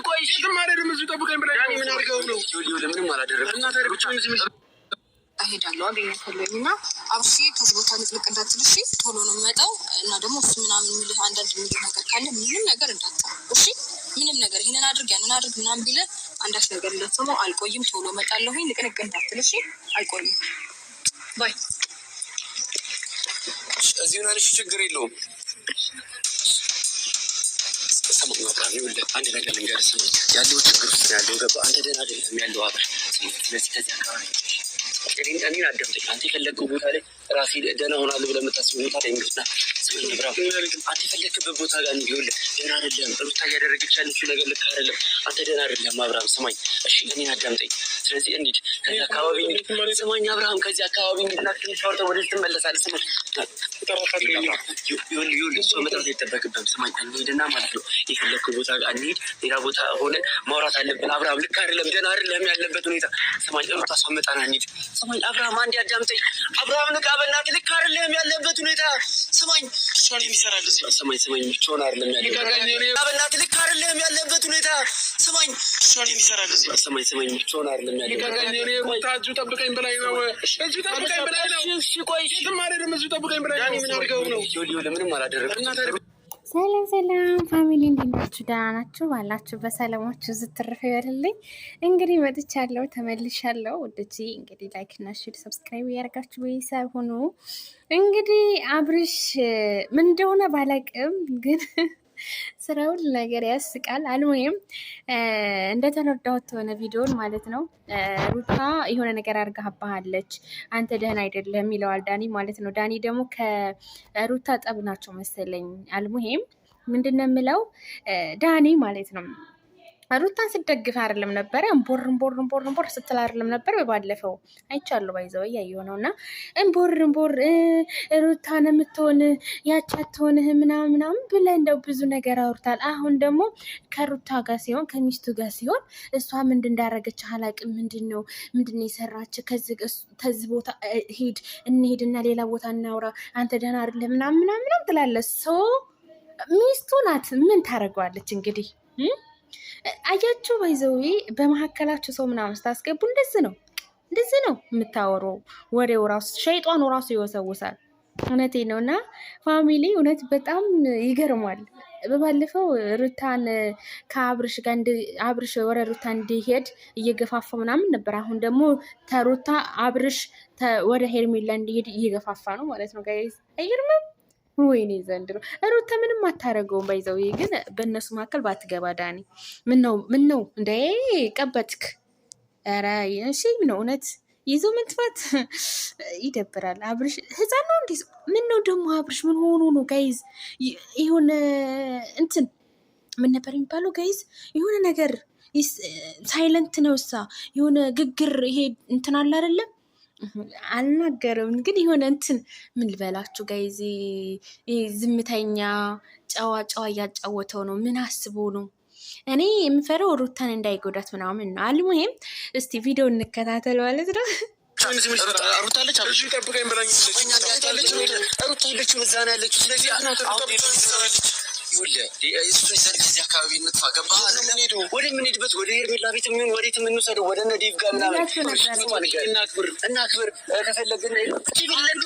ቆይ ማረድ ምዙ ጠብቀኝ ብላ ምን አድርገው ነው? ምንም አላደረግም እና ታዲያ ብቻ እሄዳለሁ አገኘታለሁ እና አብሺ ከዚህ ቦታ ንጥልቅ እንዳትልሽ ቶሎ ነው የሚመጣው እና ደግሞ እሱ ምናምን የሚልህ አንዳንድ የሚልህ ነገር ካለ ምንም ነገር እንዳትጠራ እሺ ምንም ነገር ይሄንን አድርግ ያንን አድርግ ምናምን ቢልህ አንዳች ነገር እንዳትሰማው አልቆይም ቶሎ እመጣለሁ ንቅንቅ እንዳትልሽ አልቆይም ባይ እዚህ ሆነሽ ችግር የለውም ሰሞኑን አብራሪ ወልደ አንድ ነገር ልንገርህ ያለው ችግር ውስጥ ያለው ገባ አንተ ደህና አይደለም ያለው አብረን ስለዚህ ከዚህ አካባቢ እኔን አዳምጠኝ አንተ የፈለግከው ቦታ ላይ ራሴ ደህና ሆናለሁ ብለህ የምታስበው ቦታ ላይ እንግዲህ ስመኝ ብራው አንተ የፈለግክበት ቦታ ጋር እንዲሆንልህ ደህና አይደለም ሩታ እያደረገች ያለችው ነገር ልክ አይደለም አንተ ደህና አይደለም አብርሃም ስማኝ እሺ እኔን አዳምጠኝ ስለዚህ እንሂድ ከዚህ አካባቢ ስማኝ አብርሃም ከዚህ አካባቢ እንሂድና ትንሽ አውርተን ወደዚህ ትመለሳለህ ስማኝ ይኸውልህ እሷ መጥራት አይጠበቅብህም ስማኝ እንሂድና ማለት ነው የፈለግከው ቦታ ጋር እንሂድ ሌላ ቦታ ሆነ ማውራት አለብን አብርሃም ልክ አይደለም ደህና አይደለም ያለበት ሁኔታ ስማኝ ሩታ ሳመጣና እንሂድ ስማኝ አብርሃም አንድ ያዳምጠኝ አብርሃም ንቃ በእናትህ ልክ አይደለም ያለበት ሁኔታ ስማኝ እሷን የሚሰራል ስማኝ ብቻውን አይደለም ያለበት በእናትህ ልክ አይደለም ያለበት ሁኔታ ስማኝ እሷን የሚሰራል ስማኝ ብቻውን አይደለም ያለበት ታጁ ጠብቀኝ በላይ ነው እጁ ጠብቀኝ በላይ ነው እሺ ቆይ ማረድ ምዙ ጠብቀኝ በላይ ነው ምን አድርገው ነው ምንም አላደረግም ሰላም ፋሚሊ እንዴት ናችሁ? ደህና ናችሁ? ባላችሁ በሰላማችሁ ዝትርፍ ይበልልኝ። እንግዲህ መጥቻለሁ ተመልሻለሁ። ወደጂ እንግዲህ ላይክ እና ሼር ሰብስክራይብ ያደርጋችሁ ቤተሰብ ሁኑ። እንግዲህ አብርሽ ምን እንደሆነ ባላቅም ግን ስራውን ነገር ያስቃል። አልሙሂም እንደተረዳሁት ሆነ ቪዲዮን ማለት ነው ሩታ የሆነ ነገር አድርጋባሃለች አንተ ደህና አይደለም ይለዋል ዳኒ ማለት ነው። ዳኒ ደግሞ ከሩታ ጠብ ናቸው መሰለኝ። አልሙሂም ምንድነው የምለው ዳኒ ማለት ነው ሩታን ስትደግፍ አይደለም ነበረ እንቦር ስትል አይደለም ነበር። በባለፈው አይቻለሁ ባይዘው ያየው ነውና እንቦር ሩታን የምትሆን ያቻትሆንህ ምናምን ብለህ እንደው ብዙ ነገር አውርታል። አሁን ደግሞ ከሩታ ጋር ሲሆን ከሚስቱ ጋር ሲሆን እሷ ምንድን እንዳደረገች አላውቅም። ምንድነው የሰራች ከዚህ ቦታ እንሂድና ሌላ ቦታ እናውራ አንተ ደህና አይደለም ምናምን ትላለች። ሚስቱ ናት ምን ታደርገዋለች እንግዲህ አያችሁ ባይዘዊ በመካከላችሁ ሰው ምናምን ስታስገቡ እንደዚህ ነው የምታወራው። ወሬው ራሱ ሸይጣኑ ራሱ ይወሰውሳል። እውነቴ ነው እና ፋሚሊ እውነት በጣም ይገርማል። በባለፈው ሩታን ከአብርሽ ጋር አብርሽ ወደ ሩታ እንዲሄድ እየገፋፋ ምናምን ነበር። አሁን ደግሞ ተሩታ አብርሽ ወደ ሄርሜላ እንዲሄድ እየገፋፋ ነው ማለት ነው። ጋይስ አይገርምም? ወይኔ ዘንድሮ ሩታ ምንም አታረገውም። ባይዘው ግን በእነሱ መካከል ባትገባ ዳኒ ምን ነው እንደ ቀበትክ ኧረ እሺ ነው እውነት ይዞ መንጥፋት ይደብራል። አብርሽ ህፃን ነው እንዴ? ምን ነው ደግሞ አብርሽ ምን ሆኖ ነው ጋይዝ? የሆነ እንትን ምን ነበር የሚባለው ጋይዝ? የሆነ ነገር ሳይለንት ነው እሳ የሆነ ግግር ይሄ እንትን አለ አይደለም አልናገርም ግን የሆነ እንትን ምን ልበላችሁ ጋይዚ ዝምተኛ ጨዋ እያጫወተው ነው። ምን አስቦ ነው? እኔ የምፈረው ሩታን እንዳይጎዳት ምናምን ነው። አልሙሂም እስቲ ቪዲዮ እንከታተል ማለት ነው። ሩታለች ጠብቀኝ ብላኝ ሩታለች እዛ ነው ያለችው። ስለዚህ እሱን ሰርግ እዚህ አካባቢ እንጥፋ ገባህ? ወደ የምንሄድበት ወደ ሄርሜላ ቤት የሚሆን ወዴት የምንወሰደው ወደ እነ ዴቭ ጋር ምናምን እናክብር ከፈለግን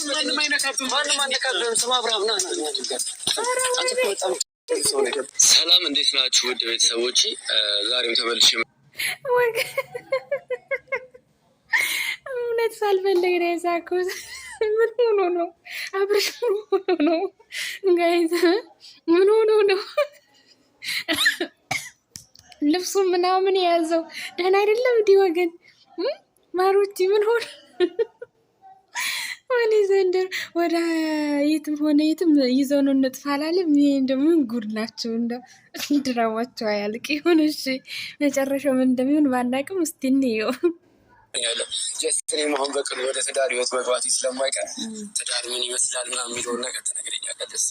ማንም አይነካብህም። ስማ አብርሃም ና ሰላም እንዴት ናችሁ ውድ ቤተሰቦች? ዛሬም ተመልሼ እውነት ሳልፈልግ ነው የሳኩት። ምን ሆኖ ነው አብርሽ? ምን ሆኖ ነው ጋይዝ? ምን ሆኖ ነው ልብሱ ምናምን የያዘው? ደህና አይደለም እንዲህ ወገን ማሩቲ ምን ሆነ? ወኔ ዘንድር ወደ የትም ሆነ የትም ይዘው ነው እንጥፋላለም። ይሄ እንደምን ጉድ ናቸው። እንደው ድራማቸው አያልቅ ይሁን። እሺ መጨረሻው ምን እንደሚሆን ባናቅም እስቲ እንየው። ጀስትኔ መሆን በቅርቡ ወደ ትዳር ህይወት መግባት ስለማይቀር ትዳር ምን ይመስላል ምናምን የሚለውን ነገር ትነግረኛለህ። ደስ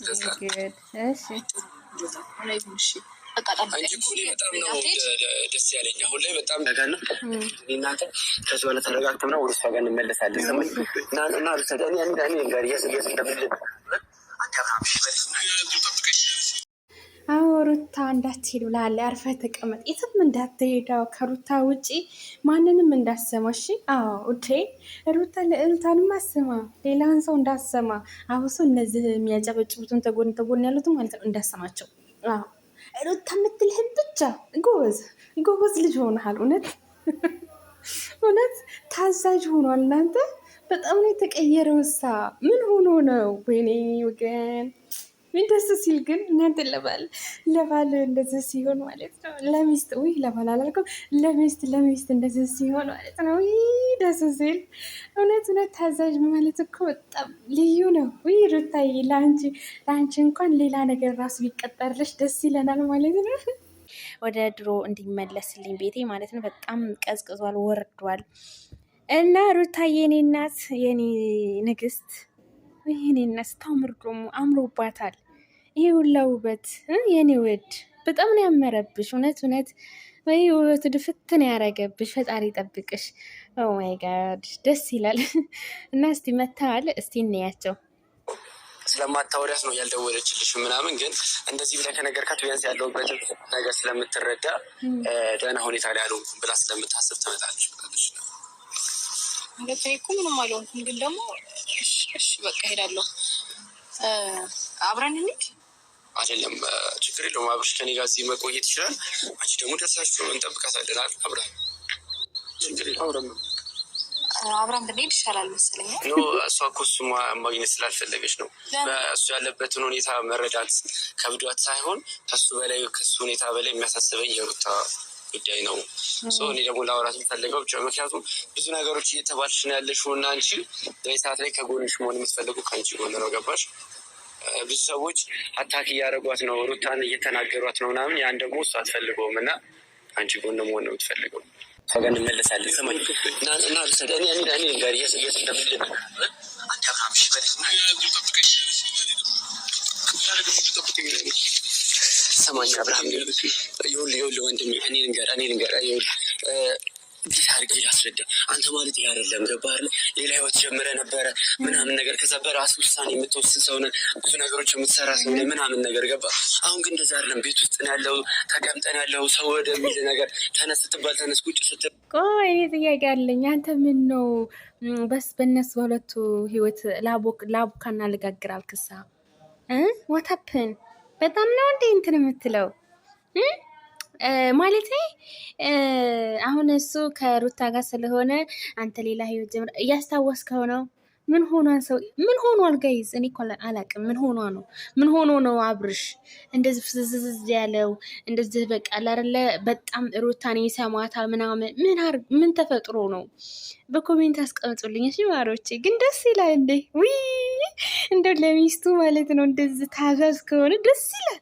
ደስ ያለኝ አሁን ላይ በጣም ነገር ነው። እናንተ ከዚህ በኋላ ተረጋግተን ነው ወደ እሷ ጋር እንመለሳለን። እና አዎ ሩታ እንዳትሄድ ብላለች። አርፈህ ተቀመጥ፣ የትም እንዳትሄዳው ከሩታ ውጪ ማንንም እንዳሰማ። እሺ አዎ ውዴ፣ ሩታ ለእልታንም አሰማ፣ ሌላን ሰው እንዳሰማ። አብሶ እነዚህ የሚያጨበጭቡትን ተጎን ተጎን ያሉትም ማለት ነው እንዳሰማቸው። አዎ ሩታ የምትልህን ብቻ። ጎበዝ ጎበዝ ልጅ ሆነሃል። እውነት እውነት ታዛዥ ሆኗል። እናንተ በጣም ነው የተቀየረው። እሳ ምን ሆኖ ነው? ወይኔ ወገን ምን ደስ ሲል ግን እናንተ ለባል እንደዚህ ሲሆን ማለት ነው። ለሚስት ውይ ለባል አላልኩም፣ ለሚስት እንደዚህ ሲሆን ማለት ነው። ደስ ሲል እውነት ታዛዥ ማለት እኮ በጣም ልዩ ነው። ውይ ሩታዬ፣ ለአንቺ እንኳን ሌላ ነገር ራሱ ቢቀጠርልሽ ደስ ይለናል ማለት ነው። ወደ ድሮ እንዲመለስልኝ ቤቴ ማለት ነው። በጣም ቀዝቅዟል፣ ወርዷል እና ሩታዬ የኔ እናት የኔ ንግስት ይሄኔ እናት ታምር ደግሞ አምሮባታል። ይሄ ሁላ ውበት የኔ ውድ በጣም ነው ያመረብሽ። እውነት ወይ ውበቱ ድፍትን ያረገብሽ። ፈጣሪ ጠብቅሽ። ኦ ማይ ጋድ ደስ ይላል። እና እስቲ መታል እስቲ እንያቸው። ስለማታወሪያት ነው ያልደወለችልሽ ምናምን፣ ግን እንደዚህ ብለህ ከነገርካት ቢያንስ ያለውበትን ነገር ስለምትረዳ ደህና ሁኔታ ላይ አልሆንኩም ብላ ስለምታስብ ትመጣለች ብላለች። ማለት እኮ ምንም አልሆንኩም፣ ግን ደግሞ እሺ በቃ ሄዳለሁ። አብረን እንሂድ። አይደለም ችግር የለውም። አብረሽ ከኔ ጋር እዚህ መቆየት ይችላል። አንቺ ደግሞ ደርሳችሁ እንጠብቃታለን። አብረን ችግር የለውም። አብረን ብንሄድ ይሻላል መሰለኝ። እሷ እኮ እሱ ማግኘት ስላልፈለገች ነው። እሱ ያለበትን ሁኔታ መረዳት ከብዷት ሳይሆን ከሱ ሁኔታ በላይ የሚያሳስበኝ የሩታ ጉዳይ ነው። እኔ ደግሞ ላወራት የምፈልገው ምክንያቱም ብዙ ነገሮች እየተባልሽ ነው ያለሽው እና አንቺ በዚህ ሰዓት ላይ ከጎንሽ መሆን የምትፈልጉ ከአንቺ ጎን ነው። ገባሽ? ብዙ ሰዎች አታክ እያደረጓት ነው፣ ሩታን እየተናገሯት ነው ምናምን። ያን ደግሞ እሱ አትፈልገውም እና አንቺ ጎን መሆን ነው የምትፈልገው። ከጋ እንመለሳለን። ሰማኝ እና እኔ ጋር እየስ እንደምል አንድ አብራምሽ ሰማኝ አብርሃም ይኸውልህ ወንድሜ፣ እኔ ልንገር እንዴት አድርጌ ላስረዳ? አንተ ማለት ይሄ አይደለም። ገባህ? ሌላ ህይወት ጀምረ ነበረ ምናምን ነገር፣ ከዛ በራስ ውሳኔ የምትወስን ሰው ነህ፣ ብዙ ነገሮች የምትሰራ ሰው ነህ ምናምን ነገር። ገባህ? አሁን ግን እንደዛ አይደለም። ቤት ውስጥ ነው ያለው፣ ተቀምጠን ያለው ሰው ወደሚል ነገር ተነስ ስትባል ተነስ፣ ቁጭ ስትል ቆይ እኔ ጥያቄ አለኝ። አንተ ምን ነው በእነሱ በሁለቱ ህይወት ላቡካና ልጋግር አልክሳ? ዋታፕን በጣም ነው እንዴ እንትን የምትለው ማለቴ አሁን እሱ ከሩታ ጋር ስለሆነ አንተ ሌላ ህይወት ጀምር እያስታወስከው ነው። ምን ሆኗል ጋይዝ? እኔ እኮ አላቅም። ምን ሆኖ ነው አብርሽ እንደዚህ ፍዝዝዝ ያለው? እንደዚህ በቃ አይደለ በጣም ሩታን ይሰማታል ምናምን። ምን ተፈጥሮ ነው? በኮሜንት አስቀምጡልኝ እሺ ማሮቼ። ግን ደስ ይላል እንዴ! ውይ እንደው ለሚስቱ ማለት ነው እንደዚህ ታዛዝ ከሆነ ደስ ይላል።